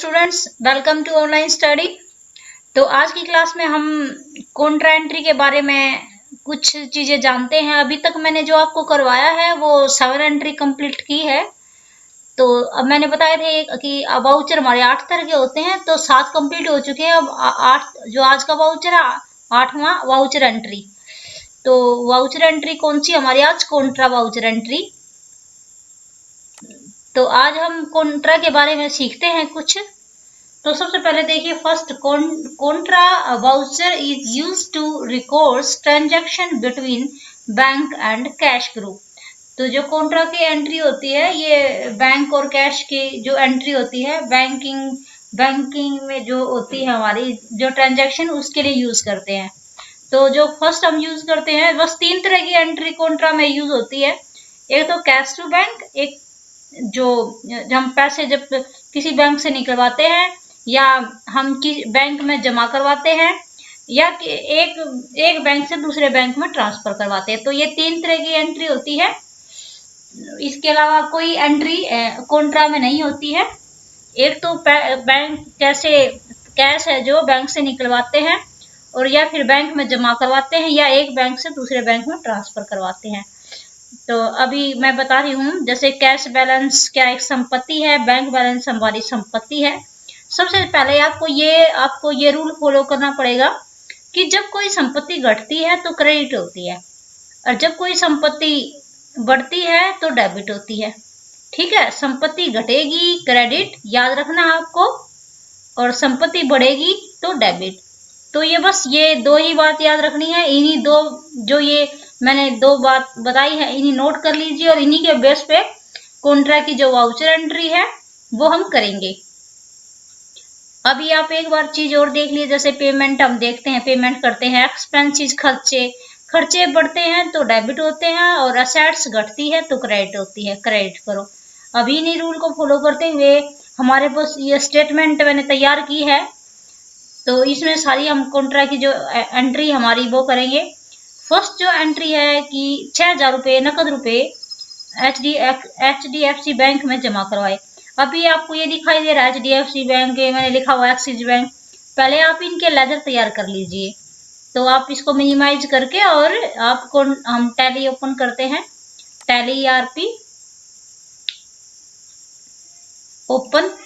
Students, welcome to online study. तो आज की क्लास में हम कॉन्ट्रा एंट्री के बारे में कुछ चीजें जानते हैं। अभी तक मैंने जो आपको करवाया है वो 7 एंट्री कंप्लीट की है। तो अब मैंने बताया थे कि वाउचर हमारे 8 तरह के होते हैं, तो 7 कंप्लीट हो चुके हैं। अब 8 जो आज का वाउचर है, 8वां वाउचर एंट्री। तो वाउचर एंट्री कौन सी हमारी आज? Contra voucher entry. तो आज हम कॉन्ट्रा के बारे में सीखते हैं कुछ। तो सबसे पहले देखिए, first contra voucher is used to record transaction between bank and cash group. तो जो कॉन्ट्रा की एंट्री होती है, ये बैंक और कैश की जो एंट्री होती है, बैंकिंग में जो होती है हमारी जो ट्रांजैक्शन, उसके लिए यूज करते हैं। तो जो फर्स्ट हम यूज करते हैं, बस 3 तरह की एंट्री कॉन्ट्रा में यूज होती है। एक तो कैश टू बैंक, एक जो हम पैसे जब किसी बैंक से निकलवाते हैं या हम बैंक में जमा करवाते हैं, या एक बैंक से दूसरे बैंक में ट्रांसफर करवाते हैं। तो ये 3 तरह की एंट्री होती है। इसके अलावा कोई एंट्री कॉन्ट्रा में नहीं होती है। एक तो बैंक कैश है जो बैंक से निकलवाते हैं, और या फिर बैंक में जमा करवाते हैं, या एक बैंक से दूसरे बैंक में ट्रांसफर करवाते हैं। तो अभी मैं बता रही हूँ, जैसे कैश बैलेंस क्या एक संपत्ति है, बैंक बैलेंस हमारी संपत्ति है। सबसे पहले आपको ये रूल फॉलो करना पड़ेगा कि जब कोई संपत्ति घटती है तो क्रेडिट होती है, और जब कोई संपत्ति बढ़ती है तो डेबिट होती है। ठीक है, संपत्ति घटेगी क्रेडिट, याद रखना आपको, और संपत्ति बढ़ेगी तो डेबिट। तो ये दो ही बात याद रखनी है। इन्हीं दो जो ये मैंने 2 बात बताई है, इन्हीं नोट कर लीजिए, और इन्हीं के बेस पे कॉन्ट्रा की जो वाउचर एंट्री है वो हम करेंगे। अभी आप एक बार चीज और देख लीजिए, जैसे पेमेंट हम देखते हैं, पेमेंट करते हैं, एक्सपेंसेस खर्चे बढ़ते हैं तो डेबिट होते हैं, और असेट्स घटती है तो क्रेडिट होती है, क्रेडिट करो। अभी इन्हीं रूल को फॉलो करते हुए हमारे पास ये स्टेटमेंट मैंने तैयार की है। तो इसमें सारी हम कॉन्ट्रा की जो एंट्री हमारी वो करेंगे। फर्स्ट जो एंट्री है कि 6000 रुपये नकद रुपए HDFC बैंक में जमा करवाए। अभी आपको ये दिखाई दे रहा है HDFC बैंक, मैंने लिखा हुआ एक्सिस बैंक। पहले आप इनके लेजर तैयार कर लीजिए। तो आप इसको मिनिमाइज करके, और आपको हम टैली ओपन करते हैं, टैली ERP ओपन।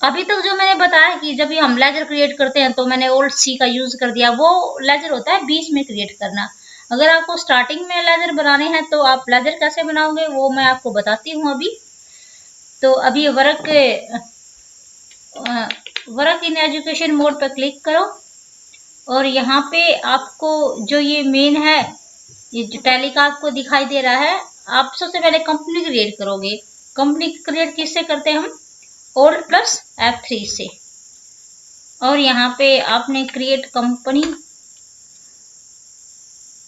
अभी तक जो मैंने बताया कि जब भी हम लेजर क्रिएट करते हैं तो मैंने ओल्ड सी का यूज कर दिया। वो लेजर होता है बीच में क्रिएट करना। अगर आपको स्टार्टिंग में लेजर बनाने हैं तो आप लेजर कैसे बनाओगे वो मैं आपको बताती हूँ अभी। तो अभी वर्क इन एजुकेशन मोड पर क्लिक करो, और यहाँ पे आपको जो ये मेन है, ये जो टैली का आपको दिखाई दे रहा है, आप सबसे पहले कंपनी क्रिएट करोगे। कंपनी क्रिएट किससे करते हैं हम? Alt प्लस F3 से। और यहाँ पे आपने क्रिएट कंपनी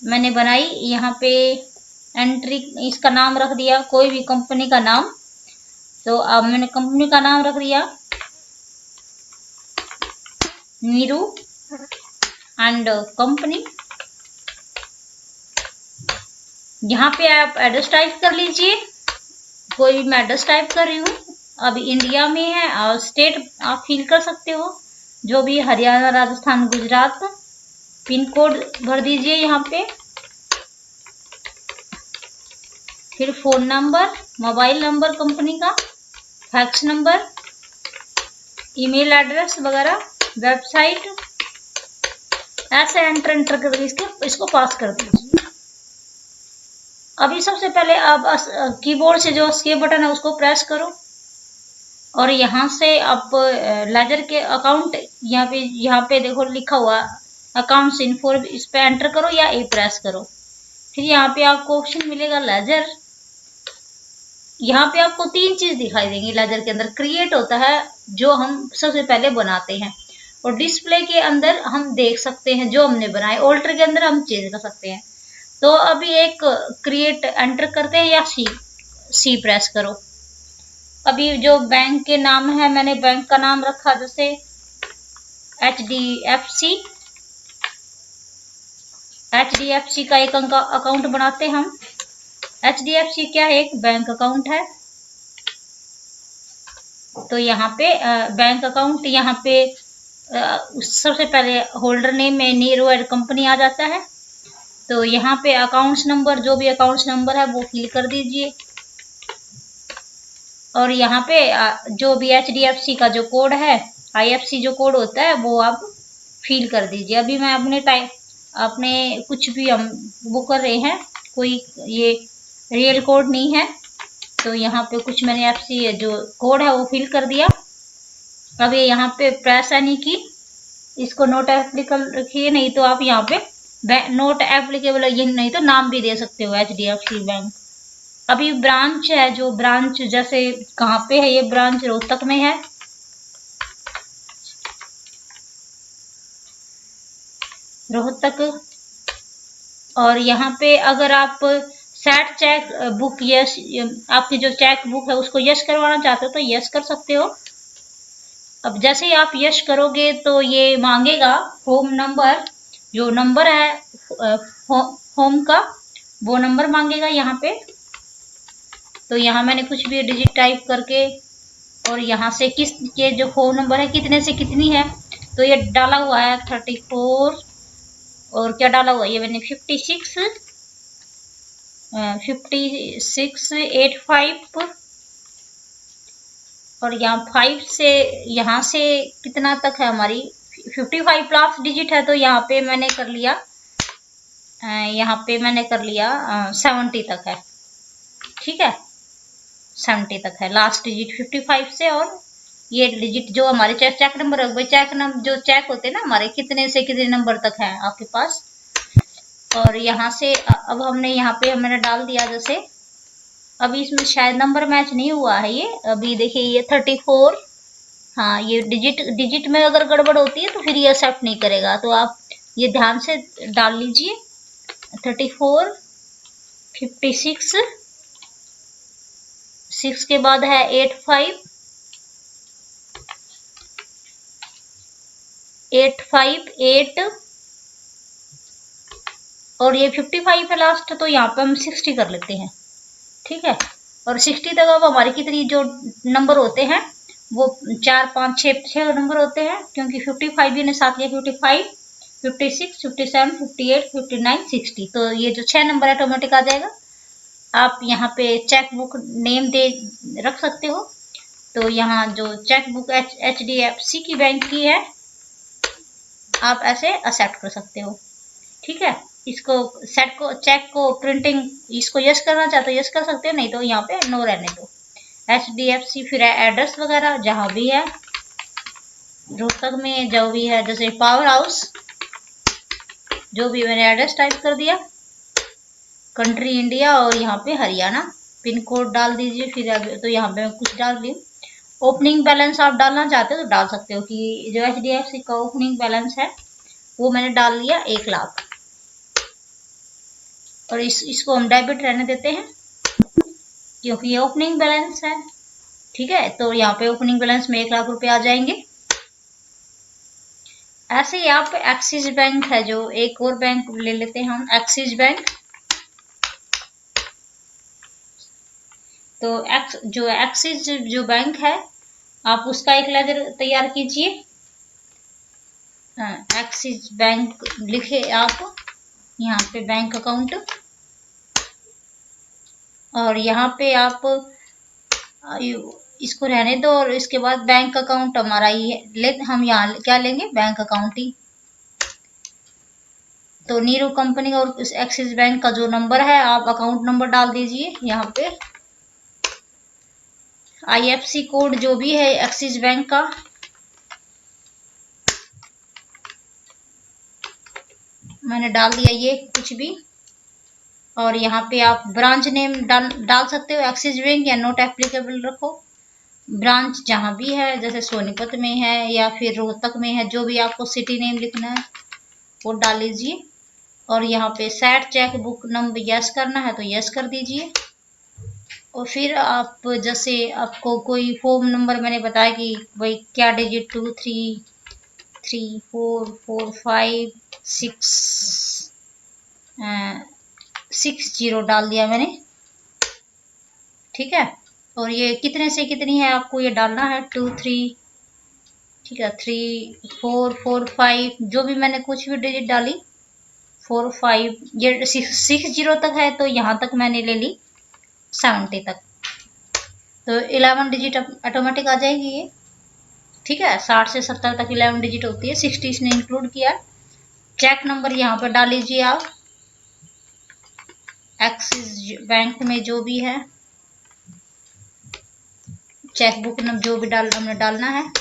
मैंने बनाई, यहाँ पे एंट्री इसका नाम रख दिया, कोई भी कंपनी का नाम। तो अब मैंने कंपनी का नाम रख दिया नीरू एंड कंपनी। यहाँ पे आप एड्रेस टाइप कर लीजिए, कोई भी मैं एड्रेस टाइप कर रही हूँ। अभी इंडिया में है, और स्टेट आप फिल कर सकते हो जो भी, हरियाणा, राजस्थान, गुजरात। पिन कोड भर दीजिए यहाँ पे, फिर phone number, mobile number company का, फैक्स नंबर, ईमेल एड्रेस वगैरह, वेबसाइट, ऐसे एंटर करके इसको पास कर दीजिए। अभी सबसे पहले आप कीबोर्ड से जो एस्केप बटन है उसको प्रेस करो, और यहाँ से आप लेजर के अकाउंट, यहाँ पे देखो लिखा हुआ अकाउंट्स इन्फो, इस पे एंटर करो या ए प्रेस करो। फिर यहाँ पे आपको ऑप्शन मिलेगा लेजर। यहाँ पे आपको 3 चीज दिखाई देंगी लेजर के अंदर। क्रिएट होता है जो हम सबसे पहले बनाते हैं, और डिस्प्ले के अंदर हम देख सकते हैं जो हमने बनाए, ऑल्टर के अंदर हम चेंज कर सकते हैं। तो अभी एक क्रिएट एंटर करते हैं, या सी प्रेस करो। अभी जो बैंक के नाम है, मैंने बैंक का नाम रखा जैसे HDFC का एक अकाउंट बनाते हैं हम। HDFC क्या है? एक बैंक अकाउंट है। तो यहाँ पे बैंक अकाउंट, यहाँ पे सबसे पहले होल्डर नेम में नीरो एंड कंपनी आ जाता है। तो यहाँ पे अकाउंट्स नंबर, जो भी अकाउंट्स नंबर है वो फिल कर दीजिए। और यहाँ पे जो भी HDFC का जो कोड है, IFC जो कोड होता है वो आप फिल कर दीजिए। अभी मैं अपने कुछ भी हम वो कर रहे हैं, कोई ये रियल कोड नहीं है। तो यहाँ पे कुछ मैंने FC जो कोड है वो फिल कर दिया। अब ये यहाँ पे प्रेस यानी कि इसको नोट एप्लीकेबल रखिए, नहीं तो आप यहाँ पे नोट एप्लीकेबल, ये नहीं तो नाम भी दे सकते हो HDFC बैंक। अभी ब्रांच है, जो ब्रांच जैसे कहाँ पे है, ये ब्रांच रोहतक में है। रोहतक। और यहाँ पे अगर आप सेट चेक बुक यस, आपकी जो चेक बुक है उसको यस करवाना चाहते हो तो यस कर सकते हो। अब जैसे ही आप यस करोगे तो ये मांगेगा होम नंबर, जो नंबर है होम का वो नंबर मांगेगा यहाँ पे। तो यहाँ मैंने कुछ भी डिजिट टाइप करके, और यहाँ से किस के जो फोन नंबर है कितने से कितनी है, तो ये डाला हुआ है 34, और क्या डाला हुआ है ये मैंने 56 85, और यहाँ 5 से यहाँ से कितना तक है हमारी 55 लास्ट डिजिट है। तो यहाँ पे मैंने कर लिया 70 तक है। ठीक है, 70 तक है लास्ट डिजिट 55 से। और ये डिजिट जो हमारे चेक नंबर है, चेक नंबर जो चेक होते हैं ना हमारे, कितने से कितने नंबर तक है आपके पास। और यहाँ से अब हमने यहाँ पे मैंने डाल दिया, जैसे अभी इसमें शायद नंबर मैच नहीं हुआ है ये। अभी देखिए ये 34, हाँ ये डिजिट में अगर गड़बड़ होती है तो फिर ये एक्सेप्ट नहीं करेगा। तो आप ये ध्यान से डाल लीजिए 34 56, 6 के बाद है 85 8, और ये 55 है लास्ट। तो यहाँ पे हम 60 कर लेते हैं। ठीक है, और 60 तक अब हमारी कितनी जो नंबर होते हैं वो 4 5 6 नंबर होते हैं, क्योंकि 55 भी ने साथ लिया, 55 56 57 58 59 60। तो ये जो 6 नंबर ऑटोमेटिक आ जाएगा। आप यहाँ पे चेक बुक नेम दे रख सकते हो। तो यहाँ जो चेक बुक HDFC की बैंक की है, आप ऐसे एक्सेप्ट कर सकते हो। ठीक है, इसको सेट को चेक को प्रिंटिंग इसको यस करना चाहते हो यस कर सकते हो, नहीं तो यहाँ पे नो रहने दो। HDFC फिर एड्रेस वगैरह जहाँ भी है रोहतक में जो भी है, जैसे पावर हाउस, जो भी मैंने एड्रेस टाइप कर दिया। कंट्री इंडिया, और यहाँ पे हरियाणा, पिन कोड डाल दीजिए। फिर तो यहाँ पे मैं कुछ डाल दी। ओपनिंग बैलेंस आप डालना चाहते हो तो डाल सकते हो, कि जो HDFC का ओपनिंग बैलेंस है वो मैंने डाल दिया 1 लाख। और इसको हम डेबिट रहने देते हैं क्योंकि ये ओपनिंग बैलेंस है। ठीक है, तो यहाँ पे ओपनिंग बैलेंस में 1 लाख रुपए आ जाएंगे। ऐसे ही आप एक्सिस बैंक है, जो एक और बैंक ले लेते हैं हम, एक्सिस बैंक। तो जो एक्सिस जो बैंक है, आप उसका एक लेजर तैयार कीजिए। एक्सिस बैंक लिखे आप यहाँ पे बैंक अकाउंट, और यहाँ पे आप इसको रहने दो। और इसके बाद बैंक अकाउंट हमारा ही हम यहाँ क्या लेंगे, बैंक अकाउंट ही। तो नीरू कंपनी और एक्सिस बैंक का जो नंबर है आप अकाउंट नंबर डाल दीजिए। यहाँ पे IFC कोड जो भी है एक्सिस बैंक का, मैंने डाल दिया ये कुछ भी। और यहाँ पे आप ब्रांच नेम डाल सकते हो, एक्सिस बैंक या नोट एप्लीकेबल रखो। ब्रांच जहाँ भी है, जैसे सोनीपत में है या फिर रोहतक में है, जो भी आपको सिटी नेम लिखना है वो डाल लीजिए। और यहाँ पे set cheque book number yes करना है तो यस कर दीजिए। और फिर आप जैसे आपको कोई फॉर्म नंबर मैंने बताया कि भाई क्या डिजिट 2 3 3 4 4 5 6 0 डाल दिया मैंने। ठीक है, और ये कितने से कितनी है आपको ये डालना है, 2 3, ठीक है, 3 4 4 5, जो भी मैंने कुछ भी डिजिट डाली 4 5, ये 60 तक है तो यहाँ तक मैंने ले ली 70 तक, तो 11 डिजिट ऑटोमेटिक आ जाएगी ये, ठीक है। 60 से 70 तक 11 डिजिट होती है, 60 इसने इंक्लूड किया। चेक नंबर यहाँ पर डाल लीजिए आप, एक्सिस बैंक में जो भी है चेक बुक नंबर जो भी हमने डालना है,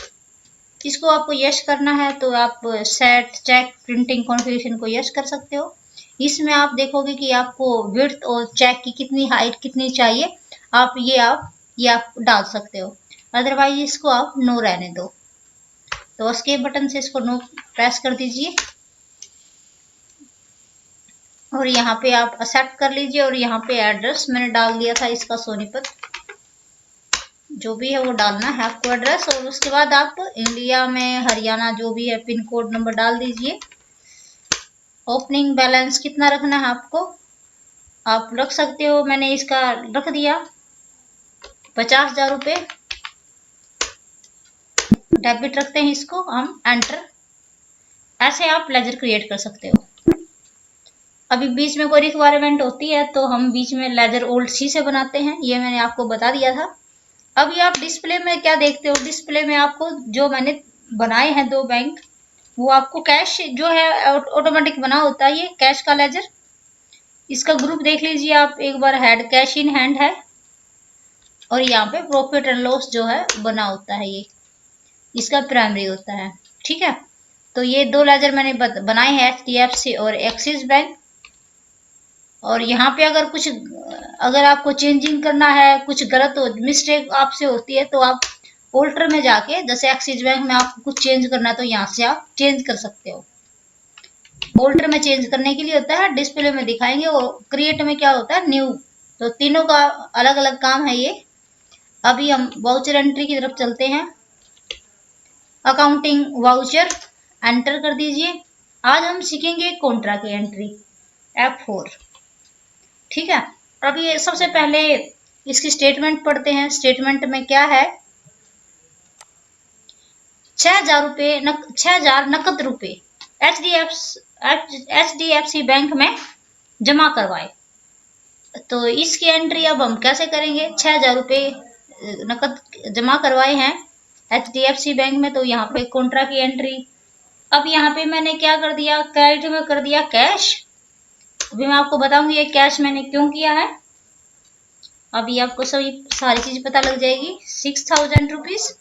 इसको आपको यस करना है तो आप सेट चेक प्रिंटिंग कॉन्फ़िगरेशन को यस कर सकते हो। इसमें आप देखोगे कि आपको विड्थ और चेक की कितनी हाइट कितनी चाहिए, आप डाल सकते हो, अदरवाइज इसको आप नो रहने दो। तो एस्केप बटन से इसको नो प्रेस कर दीजिए और यहाँ पे आप एक्सेप्ट कर लीजिए। और यहाँ पे एड्रेस मैंने डाल दिया था इसका सोनीपत, जो भी है वो डालना है आपको एड्रेस। और उसके बाद आप इंडिया में हरियाणा जो भी है पिन कोड नंबर डाल दीजिए। ओपनिंग बैलेंस कितना रखना है आपको, आप रख सकते हो, मैंने इसका रख दिया 50,000 रुपये, डेबिट रखते हैं इसको हम, एंटर। ऐसे आप लेजर क्रिएट कर सकते हो। अभी बीच में कोई रिक्वायरमेंट होती है तो हम बीच में लेजर ओल्ड सी से बनाते हैं, ये मैंने आपको बता दिया था। अभी आप डिस्प्ले में क्या देखते हो, डिस्प्ले में आपको जो मैंने बनाए हैं 2 बैंक, वो आपको कैश जो है ऑटोमेटिक बना होता है, ये कैश का लेजर। इसका ग्रुप देख लीजिए आप एक बार, हेड कैश इन हैंड है और यहाँ पे प्रॉफिट एंड लॉस जो है बना होता है, ये इसका प्राइमरी होता है, ठीक है। तो ये 2 लेजर मैंने बनाए हैं, HDFC और एक्सिस बैंक। और यहाँ पे अगर आपको चेंजिंग करना है, कुछ गलत हो मिस्टेक आपसे होती है तो आप ऑल्टर में जाके, जैसे एक्सिस बैंक में आपको कुछ चेंज करना है तो यहाँ से आप चेंज कर सकते हो। ऑल्टर में चेंज करने के लिए होता है, डिस्प्ले में दिखाएंगे, और क्रिएट में क्या होता है, न्यू। तो तीनों का अलग अलग काम है ये। अभी हम वाउचर एंट्री की तरफ चलते हैं। अकाउंटिंग वाउचर एंटर कर दीजिए। आज हम सीखेंगे कॉन्ट्रा की एंट्री, F4, ठीक है। अब ये सबसे पहले इसकी स्टेटमेंट पढ़ते हैं। स्टेटमेंट में क्या है, 6,000 नकद रुपए HDFC बैंक में जमा करवाए। तो इसकी एंट्री अब हम कैसे करेंगे, 6,000 रुपए नकद जमा करवाए हैं HDFC बैंक में, तो यहाँ पे कॉन्ट्रा की एंट्री। अब यहाँ पे मैंने क्या कर दिया, क्रेडिट में कर दिया कैश। अभी मैं आपको बताऊंगी ये कैश मैंने क्यों किया है, अभी आपको सारी चीज पता लग जाएगी। 6,000 रुपीज।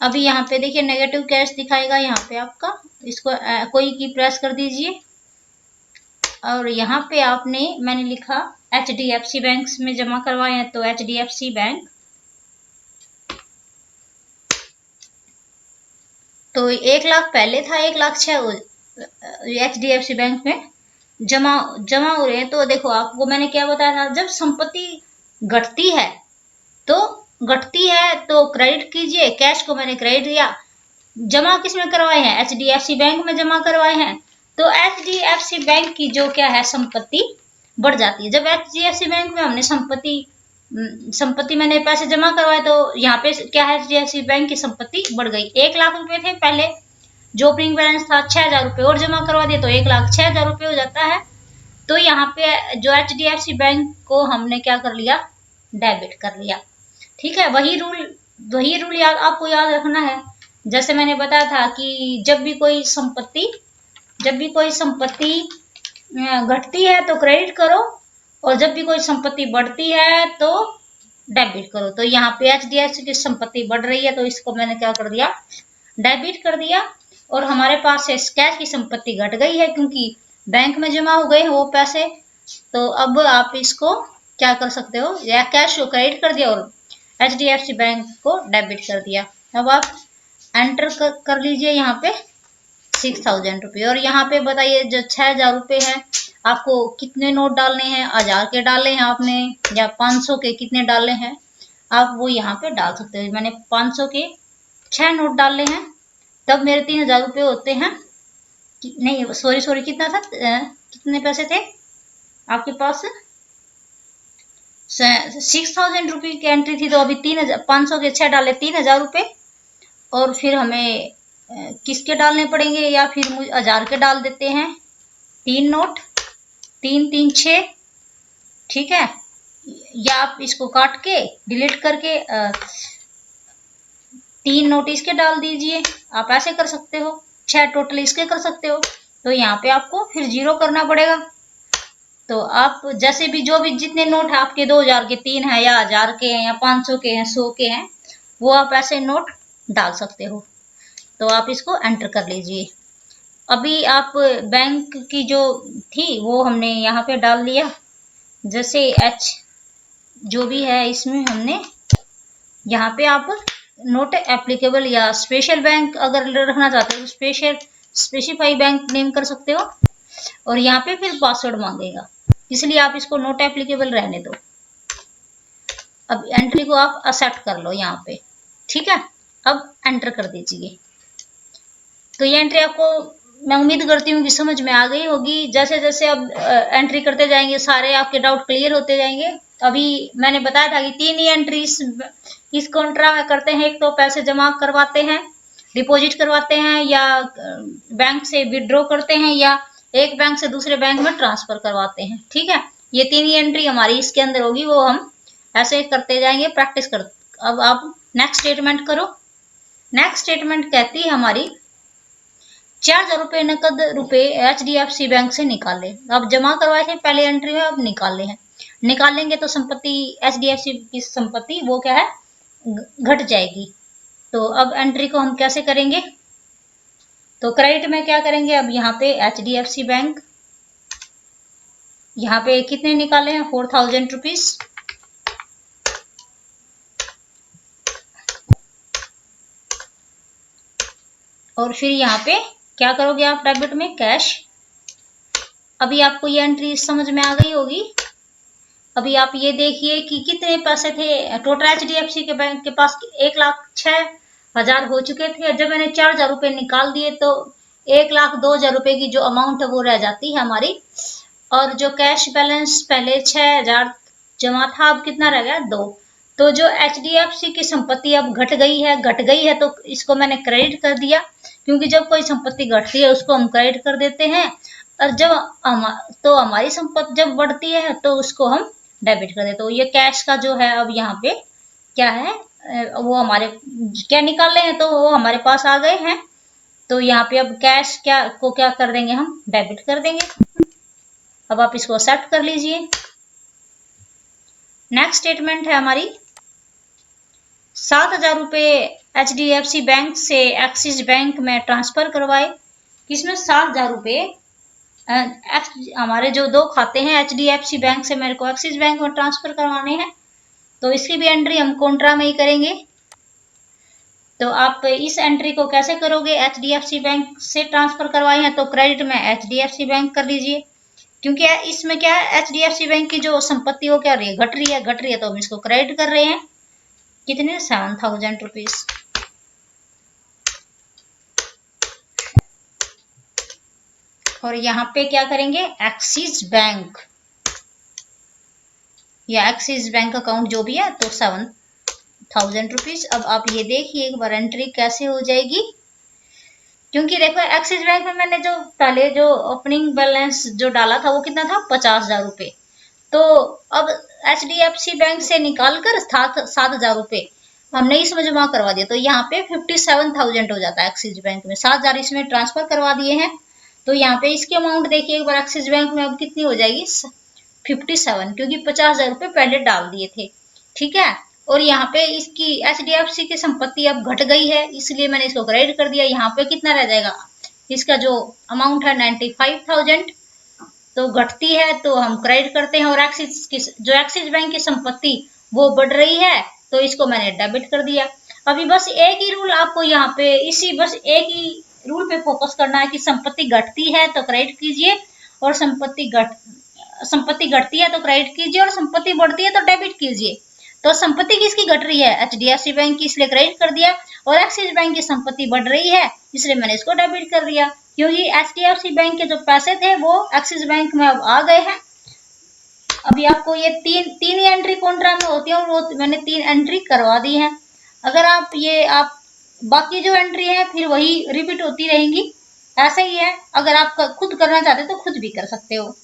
अभी यहाँ पे देखिए नेगेटिव कैश दिखाएगा यहाँ पे आपका, इसको कोई की प्रेस कर दीजिए और यहाँ पे मैंने लिखा HDFC बैंक में जमा करवाए हैं, तो HDFC बैंक। तो 1 लाख पहले था, 1,06,000 HDFC बैंक में जमा हो रहे हैं। तो देखो आपको मैंने क्या बताया था, जब संपत्ति घटती है तो क्रेडिट कीजिए। कैश को मैंने क्रेडिट दिया। जमा किस में करवाए हैं, HDFC बैंक में जमा करवाए हैं, तो HDFC बैंक की जो क्या है संपत्ति बढ़ जाती है। जब HDFC बैंक में हमने संपत्ति मैंने पैसे जमा करवाए तो यहाँ पे क्या है, HDFC बैंक की संपत्ति बढ़ गई। 1 लाख रुपए थे पहले, जो ओपनिंग बैलेंस था 6,000 रुपए और जमा करवा दिए तो 1,06,000 रुपए हो जाता है। तो यहाँ पे जो HDFC बैंक को हमने क्या कर लिया, डेबिट कर लिया, ठीक है। वही रूल आपको याद रखना है। जैसे मैंने बताया था कि जब भी कोई संपत्ति घटती है तो क्रेडिट करो, और जब भी कोई संपत्ति बढ़ती है तो डेबिट करो। तो यहाँ पे HDFC की संपत्ति बढ़ रही है तो इसको मैंने क्या कर दिया, डेबिट कर दिया। और हमारे पास से कैश की संपत्ति घट गई है क्योंकि बैंक में जमा हो गए हैं वो पैसे। तो अब आप इसको क्या कर सकते हो, या कैश को क्रेडिट कर दिया और HDFC बैंक को डेबिट कर दिया। अब आप एंटर कर लीजिए यहाँ पे 6,000 रुपये। और यहाँ पे बताइए जो 6,000 रुपये है आपको कितने नोट डालने हैं, 1,000 के डालने हैं आपने या 500 के कितने डालने हैं, आप वो यहाँ पे डाल सकते हो। मैंने 500 के 6 नोट डालने हैं, तब मेरे 3,000 रुपये होते हैं। नहीं सॉरी कितना था, कितने पैसे थे आपके पास, 6,000 रुपये की एंट्री थी, तो अभी 3,500 के 6 डाले 3,000 रुपये। और फिर हमें किसके डालने पड़ेंगे, या फिर 1,000 के डाल देते हैं। 3 नोट, 3 3 6, ठीक है। या आप इसको काट के डिलीट करके 3 नोट इसके डाल दीजिए, आप ऐसे कर सकते हो। 6 टोटल इसके कर सकते हो। तो यहाँ पे आपको फिर 0 करना पड़ेगा। तो आप जैसे भी जो भी जितने नोट है आपके 2,000 के 3 है, या 1,000 के हैं, या 500 के हैं, 100 के हैं, वो आप ऐसे नोट डाल सकते हो। तो आप इसको एंटर कर लीजिए। अभी आप बैंक की जो थी वो हमने यहाँ पे डाल लिया। जैसे एच जो भी है इसमें हमने यहाँ पे आप नोट एप्लीकेबल या स्पेशल बैंक अगर रखना चाहते हो तो स्पेसिफाई बैंक नेम कर सकते हो। और यहाँ पे फिर पासवर्ड मांगेगा, इसलिए आप इसको नोट एप्लीकेबल रहने दो। अब एंट्री को आप एक्सेप्ट कर लो यहाँ पे, ठीक है। अब एंटर कर दीजिए। तो ये एंट्री आपको मैं उम्मीद करती हूँ कि समझ में आ गई होगी। जैसे जैसे अब एंट्री करते जाएंगे सारे आपके डाउट क्लियर होते जाएंगे। अभी मैंने बताया था कि 3 ही एंट्री इस कॉन्ट्रा में करते हैं। एक तो पैसे जमा करवाते हैं, डिपॉजिट करवाते हैं, या बैंक से विड्रॉ करते हैं, या एक बैंक से दूसरे बैंक में ट्रांसफर करवाते हैं, ठीक है। ये 3 ही एंट्री हमारी इसके अंदर होगी, वो हम ऐसे करते जाएंगे, प्रैक्टिस कर। अब आप नेक्स्ट स्टेटमेंट करो। नेक्स्ट स्टेटमेंट कहती है हमारी 4,000 रुपये नकद रुपए HDFC बैंक से निकाले। अब जमा करवाए थे पहले एंट्री में, अब निकाले हैं। निकालेंगे तो संपत्ति HDFC की संपत्ति वो क्या है, घट जाएगी। तो अब एंट्री को हम कैसे करेंगे, तो क्रेडिट में क्या करेंगे। अब यहाँ पे HDFC बैंक, यहाँ पे कितने निकाले हैं, 4,000 रुपीज। और फिर यहाँ पे क्या करोगे आप, डेबिट में कैश। अभी आपको ये एंट्री समझ में आ गई होगी। अभी आप ये देखिए कि कितने पैसे थे टोटल HDFC के बैंक के पास, 1,06,000 हो चुके थे। जब मैंने 4,000 रुपये निकाल दिए तो 1,02,000 रुपये की जो अमाउंट है वो रह जाती है हमारी। और जो कैश बैलेंस पहले 6,000 जमा था, अब कितना रह गया, 2। तो जो HDFC की संपत्ति अब घट गई है, तो इसको मैंने क्रेडिट कर दिया, क्योंकि जब कोई संपत्ति घटती है उसको हम क्रेडिट कर देते हैं। और जब तो हमारी संपत्ति जब बढ़ती है तो उसको हम डेबिट कर देते। तो ये कैश का जो है अब यहाँ पे क्या है, वो हमारे क्या निकाल रहे हैं, तो वो हमारे पास आ गए हैं। तो यहाँ पे अब कैश क्या कर देंगे, हम डेबिट कर देंगे। अब आप इसको एक्सेप्ट कर लीजिए। नेक्स्ट स्टेटमेंट है हमारी 7,000 रुपये HDFC बैंक से एक्सिस बैंक में ट्रांसफर करवाए। किसमें, 7,000 रुपये हमारे जो 2 खाते हैं HDFC बैंक से मेरे को एक्सिस बैंक में ट्रांसफर करवाने हैं। तो इसकी भी एंट्री हम कॉन्ट्रा में ही करेंगे। तो आप इस एंट्री को कैसे करोगे, HDFC बैंक से ट्रांसफर करवाए हैं तो क्रेडिट में HDFC बैंक कर लीजिए, क्योंकि इसमें क्या है, HDFC बैंक की जो संपत्ति हो क्या रही है, घट रही है, तो हम इसको क्रेडिट कर रहे हैं। कितने, 7,000 रुपीज। और यहाँ पे क्या करेंगे, एक्सिस बैंक या एक्सिस बैंक अकाउंट जो भी है, तो 7,000 रुपीज। अब आप ये देखिए एक बार एंट्री कैसे हो जाएगी, क्योंकि देखो एक्सिस बैंक में मैंने जो पहले जो ओपनिंग बैलेंस जो डाला था वो कितना था, 50,000 रुपये। तो अब HDFC बैंक से निकालकर 7,000 रुपये हमने इसमें जमा करवा दिया, तो यहाँ पे 57,000 हो जाता है एक्सिस बैंक में। 7,000 इसमें ट्रांसफर करवा दिए हैं, तो यहाँ पे इसकी अमाउंट देखिए एक बार एक्सिस बैंक में अब कितनी हो जाएगी, 57, क्योंकि 50,000 रुपये पहले डाल दिए थे, ठीक है। और यहाँ पे इसकी HDFC की संपत्ति अब घट गई है, इसलिए मैंने इसको क्रेडिट कर दिया। यहाँ पे कितना रह जाएगा, इसका जो अमाउंट है 95,000, तो घटती है तो हम क्रेडिट करते हैं। और एक्सिस बैंक की संपत्ति वो बढ़ रही है, तो इसको मैंने डेबिट कर दिया। अभी बस एक ही रूल आपको यहाँ पे बस एक ही रूल पे फोकस करना है कि संपत्ति घटती है तो क्रेडिट कीजिए, और संपत्ति घटती है तो क्रेडिट कीजिए, और संपत्ति बढ़ती है तो डेबिट कीजिए। तो संपत्ति किसकी घट रही है, HDFC बैंक की, इसलिए क्रेडिट कर दिया। और एक्सिस बैंक की संपत्ति बढ़ रही है, इसलिए मैंने इसको डेबिट कर दिया, क्योंकि HDFC बैंक के जो पैसे थे वो एक्सिस बैंक में अब आ गए हैं। अभी आपको ये तीन ही एंट्री कॉन्ट्रा में होती है और वो मैंने 3 एंट्री करवा दी है। अगर आप बाकी जो एंट्री है फिर वही रिपीट होती रहेंगी, ऐसा ही है। अगर आप खुद करना चाहते हो तो खुद भी कर सकते हो,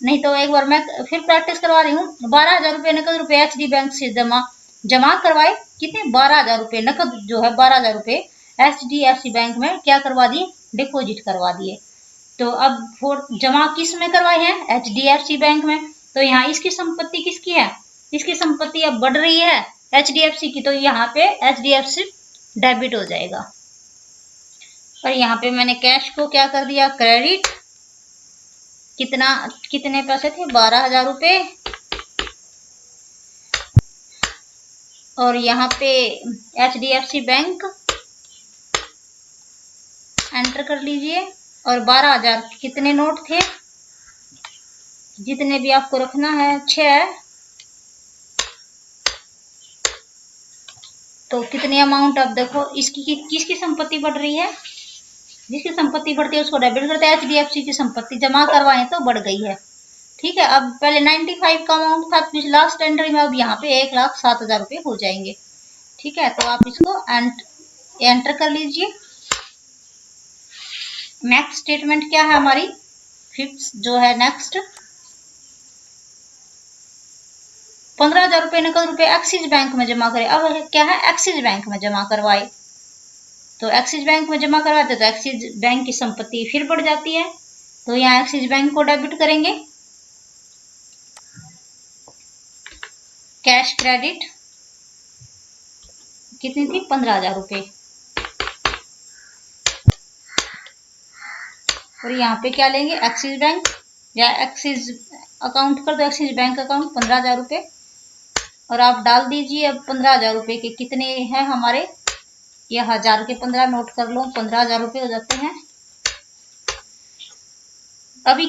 नहीं तो एक बार मैं फिर प्रैक्टिस करवा रही हूँ। 12,000 रुपये नकद रुपये एचडी बैंक से जमा करवाए। कितने? 12,000 रुपये नकद जो है 12,000 रुपये HDFC बैंक में क्या करवा दिए? डिपॉजिट करवा दिए। तो अब जमा किस में करवाए हैं? HDFC बैंक में। तो यहाँ इसकी संपत्ति किसकी है? इसकी संपत्ति अब बढ़ रही है HDFC की, तो यहाँ पे HDFC डेबिट हो जाएगा। और यहाँ पे मैंने कैश को क्या कर दिया? क्रेडिट। कितने पैसे थे? 12,000 रुपये। और यहाँ पे HDFC बैंक एंटर कर लीजिए। और 12,000 कितने नोट थे? जितने भी आपको रखना है 6। तो कितनी अमाउंट अब देखो, इसकी किसकी संपत्ति बढ़ रही है? जिसकी संपत्ति बढ़ती है उसको डेबिट करते हैं। HDFC की संपत्ति जमा करवाएं तो बढ़ गई है। ठीक है, अब पहले 95 का अमाउंट था लास्ट एंट्री में, अब यहाँ पे 1,07,000 रुपये हो जाएंगे। ठीक है, तो आप इसको एंटर कर लीजिए। नेक्स्ट स्टेटमेंट क्या है हमारी? फिफ्थ जो है नेक्स्ट, 15,000 रुपये नकद रुपये एक्सिस बैंक में जमा करें। अब क्या है? एक्सिस बैंक में जमा करवाए। तो एक्सिस बैंक में जमा करवाते तो एक्सिस बैंक की संपत्ति फिर बढ़ जाती है, तो यहाँ एक्सिस बैंक को डेबिट करेंगे। कैश क्रेडिट कितनी थी? 15,000 रुपये। और यहाँ पे क्या लेंगे? एक्सिस बैंक या एक्सिस अकाउंट कर दो, एक्सिस बैंक अकाउंट 15,000 रुपये। और आप डाल दीजिए अब 15,000 रुपये के कितने हैं हमारे? ये 1000 के 15 नोट कर लो, 15,000 रुपये हो जाते हैं। अभी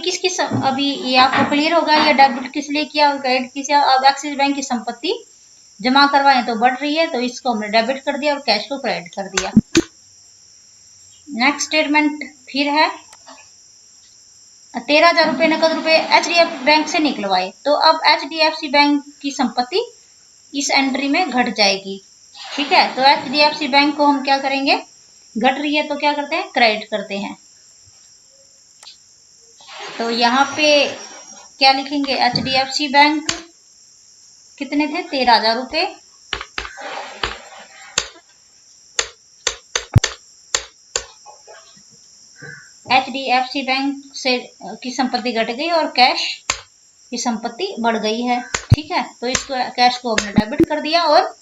ये आपको क्लियर होगा ये डेबिट किस लिए किया और क्रेडिट किस लिए। अब एक्सिस बैंक की संपत्ति जमा करवाएं तो बढ़ रही है, तो इसको हमने डेबिट कर दिया और कैश को क्रेडिट कर दिया। नेक्स्ट स्टेटमेंट फिर है 13,000 रुपये नकद रुपये HDFC बैंक से निकलवाए। तो अब HDFC बैंक की संपत्ति इस एंट्री में घट जाएगी। ठीक है, तो HDFC बैंक को हम क्या करेंगे? घट रही है तो क्या करते हैं? क्रेडिट करते हैं। तो यहाँ पे क्या लिखेंगे? HDFC बैंक कितने थे? 13,000 रुपये। HDFC बैंक से की संपत्ति घट गई और कैश की संपत्ति बढ़ गई है। ठीक है, तो इसको कैश को हमने डेबिट कर दिया और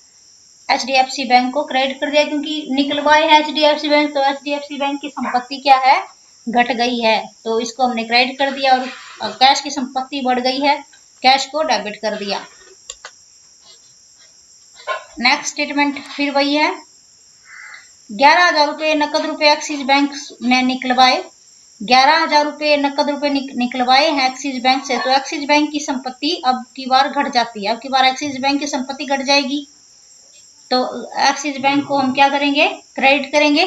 HDFC बैंक को क्रेडिट कर दिया, क्योंकि निकलवाए है HDFC बैंक, तो HDFC बैंक की संपत्ति क्या है? घट गई है, तो इसको हमने क्रेडिट कर दिया। और कैश की संपत्ति बढ़ गई है, कैश को डेबिट कर दिया। नेक्स्ट स्टेटमेंट फिर वही है, 11,000 रुपये नकद रुपये एक्सिस बैंक में निकलवाए। 11,000 रुपये नकद रुपये निकलवाए हैं एक्सिस बैंक से, तो एक्सिस बैंक की संपत्ति अब की बार घट जाती है। अब की बार एक्सिस बैंक की संपत्ति घट जाएगी, तो एक्सिस बैंक को हम क्या करेंगे? क्रेडिट करेंगे।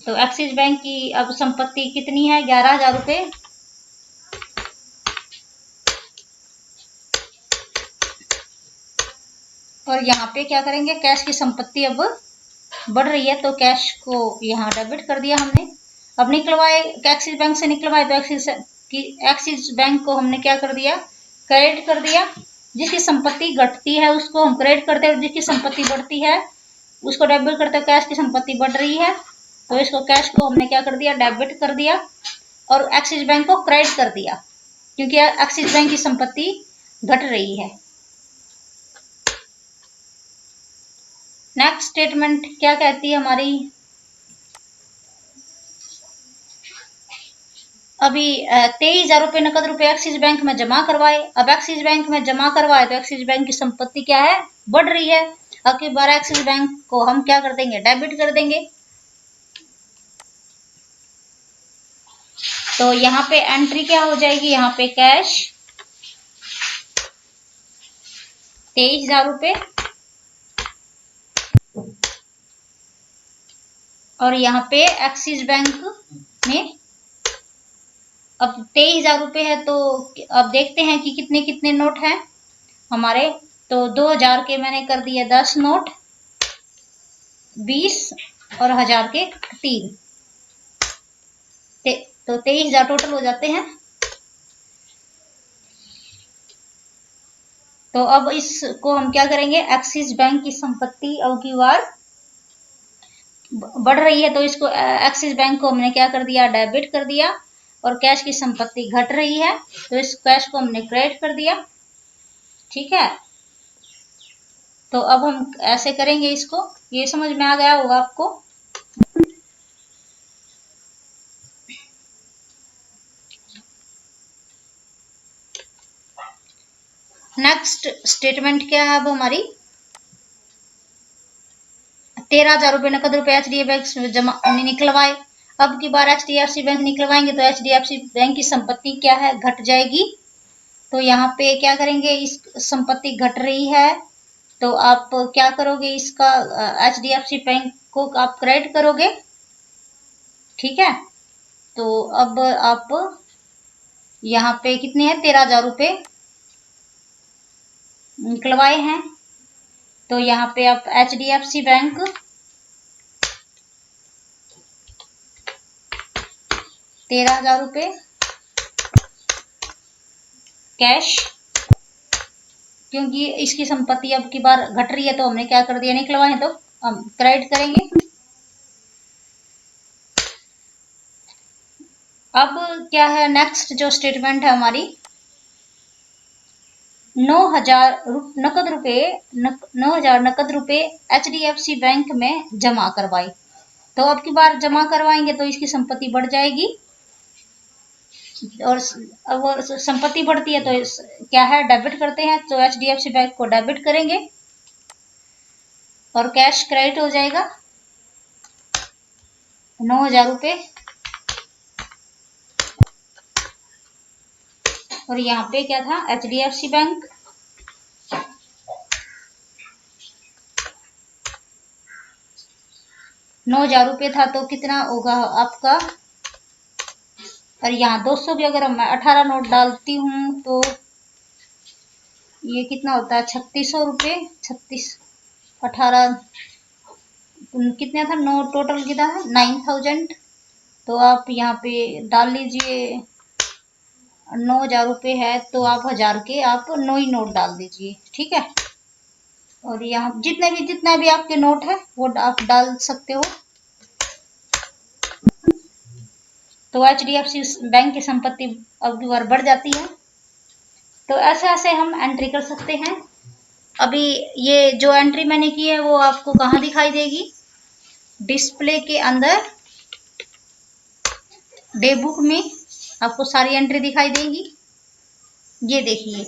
तो एक्सिस बैंक की अब संपत्ति कितनी है? 11,000 रुपये। और यहाँ पे क्या करेंगे? कैश की संपत्ति अब बढ़ रही है, तो कैश को यहाँ डेबिट कर दिया हमने। अब निकलवाए एक्सिस बैंक से निकलवाए, तो एक्सिस बैंक को हमने क्या कर दिया? क्रेडिट कर दिया। जिसकी संपत्ति घटती है उसको हम क्रेडिट करते हैं, जिसकी संपत्ति बढ़ती है उसको डेबिट करते हैं। कैश की संपत्ति बढ़ रही है, तो इसको कैश को हमने क्या कर दिया? डेबिट कर दिया। और एक्सिस बैंक को क्रेडिट कर दिया, क्योंकि एक्सिस बैंक की संपत्ति घट रही है। नेक्स्ट स्टेटमेंट क्या कहती है हमारी? अभी 23,000 रुपये नकद रुपये एक्सिस बैंक में जमा करवाए। अब एक्सिस बैंक में जमा करवाए तो एक्सिस बैंक की संपत्ति क्या है? बढ़ रही है। अब की बार एक्सिस बैंक को हम क्या कर देंगे? डेबिट कर देंगे। तो यहाँ पे एंट्री क्या हो जाएगी? यहाँ पे कैश 23,000 रुपये और यहाँ पे एक्सिस बैंक में अब 23,000 रुपये है, तो अब देखते हैं कि कितने कितने नोट हैं हमारे। तो 2,000 के मैंने कर दिए 10 नोट, 20 और 1,000 के 3, तो 23,000 टोटल हो जाते हैं। तो अब इसको हम क्या करेंगे, एक्सिस बैंक की संपत्ति अब की बार बढ़ रही है, तो इसको एक्सिस बैंक को हमने क्या कर दिया, डेबिट कर दिया, और कैश की संपत्ति घट रही है तो इस कैश को हमने क्रेडिट कर दिया। ठीक है, तो अब हम ऐसे करेंगे इसको, ये समझ में आ गया होगा आपको। नेक्स्ट स्टेटमेंट क्या है अब हमारी, 13,000 रुपये नकद रुपए एचडीएफसी बैंक में जमा निकलवाए। अब की बार एचडीएफसी बैंक निकलवाएंगे तो एचडीएफसी बैंक की संपत्ति क्या है, घट जाएगी। तो यहाँ पे क्या करेंगे, इस संपत्ति घट रही है तो आप क्या करोगे, इसका एचडीएफसी बैंक को आप क्रेडिट करोगे। ठीक है, तो अब आप यहाँ पे कितने हैं, 13,000 रुपये निकलवाए हैं, तो यहाँ पे आप एचडीएफसी बैंक 13,000 रुपये कैश, क्योंकि इसकी संपत्ति अब की बार घट रही है तो हमने क्या कर दिया, निकलवाए, तो हम क्रेडिट करेंगे। अब क्या है, नेक्स्ट जो स्टेटमेंट है हमारी, 9,000 नकद रुपए एचडीएफसी बैंक में जमा करवाए। तो अब की बार जमा करवाएंगे तो इसकी संपत्ति बढ़ जाएगी, और अब संपत्ति बढ़ती है तो क्या है, डेबिट करते हैं, तो एचडीएफसी बैंक को डेबिट करेंगे और कैश क्रेडिट हो जाएगा 9,000 रुपये। और यहाँ पे क्या था, एचडीएफसी बैंक, ₹9,000 था तो कितना होगा आपका, और यहाँ 200 भी अगर मैं 18 नोट डालती हूँ तो ये कितना होता है, 3600 रुपये, 36 18 कितना था, नोट टोटल कितना है 9,000। तो आप यहाँ पे डाल लीजिए, 9,000 रुपये है तो आप 1,000 के आप 9 ही नोट डाल दीजिए। ठीक है, और यहाँ जितना भी आपके नोट है वो आप डाल सकते हो। तो एचडीएफसी बैंक की संपत्ति अब की बार बढ़ जाती है। तो ऐसे ऐसे हम एंट्री कर सकते हैं। अभी ये जो एंट्री मैंने की है वो आपको कहाँ दिखाई देगी, डिस्प्ले के अंदर डे बुक में आपको सारी एंट्री दिखाई देंगी। ये देखिए,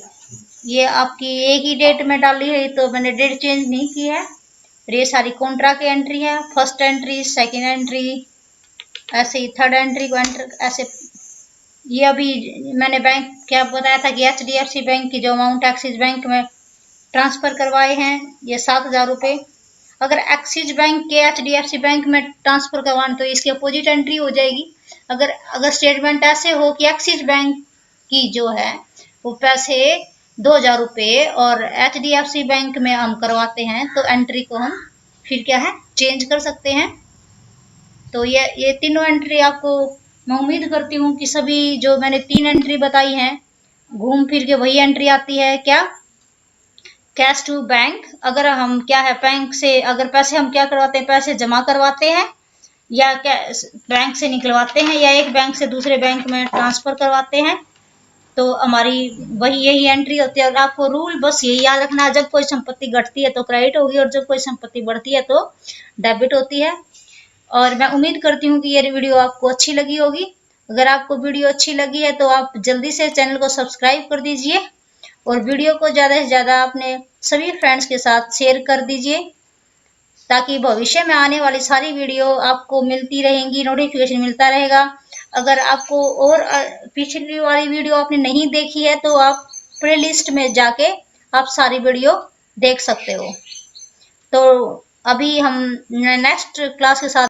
ये आपकी एक ही डेट में डाली है तो मैंने डेट चेंज नहीं की है। ये सारी कॉन्ट्रा की एंट्री है, फर्स्ट एंट्री, सेकेंड एंट्री, ऐसे ही थर्ड एंट्री को एंटर ऐसे। ये अभी मैंने बैंक क्या बताया था कि एचडीएफसी बैंक की जो अमाउंट एक्सिस बैंक में ट्रांसफर करवाए हैं ये 7,000 रुपये। अगर एक्सिस बैंक के एचडीएफसी बैंक में ट्रांसफर करवाएं तो इसकी अपोजिट एंट्री हो जाएगी। अगर स्टेटमेंट ऐसे हो कि एक्सिस बैंक की जो है वो पैसे 2,000 रुपये और एचडीएफसी बैंक में हम करवाते हैं तो एंट्री को हम फिर क्या है, चेंज कर सकते हैं। तो ये तीनों एंट्री आपको मैं उम्मीद करती हूँ कि सभी जो मैंने 3 एंट्री बताई हैं घूम फिर के वही एंट्री आती है, क्या, कैश टू बैंक। अगर हम क्या है, बैंक से अगर पैसे हम क्या करवाते हैं, पैसे जमा करवाते हैं या बैंक से निकलवाते हैं या एक बैंक से दूसरे बैंक में ट्रांसफर करवाते हैं तो हमारी वही यही एंट्री होती है। और आपको रूल बस यही याद रखना है, जब कोई संपत्ति घटती है तो क्रेडिट होगी और जब कोई संपत्ति बढ़ती है तो डेबिट होती है। और मैं उम्मीद करती हूँ कि ये वीडियो आपको अच्छी लगी होगी। अगर आपको वीडियो अच्छी लगी है तो आप जल्दी से चैनल को सब्सक्राइब कर दीजिए और वीडियो को ज़्यादा से ज़्यादा अपने सभी फ्रेंड्स के साथ शेयर कर दीजिए ताकि भविष्य में आने वाली सारी वीडियो आपको मिलती रहेंगी, नोटिफिकेशन मिलता रहेगा। अगर आपको और पिछली वाली वीडियो आपने नहीं देखी है तो आप प्ले लिस्ट में जाके आप सारी वीडियो देख सकते हो। तो अभी हम नेक्स्ट क्लास के साथ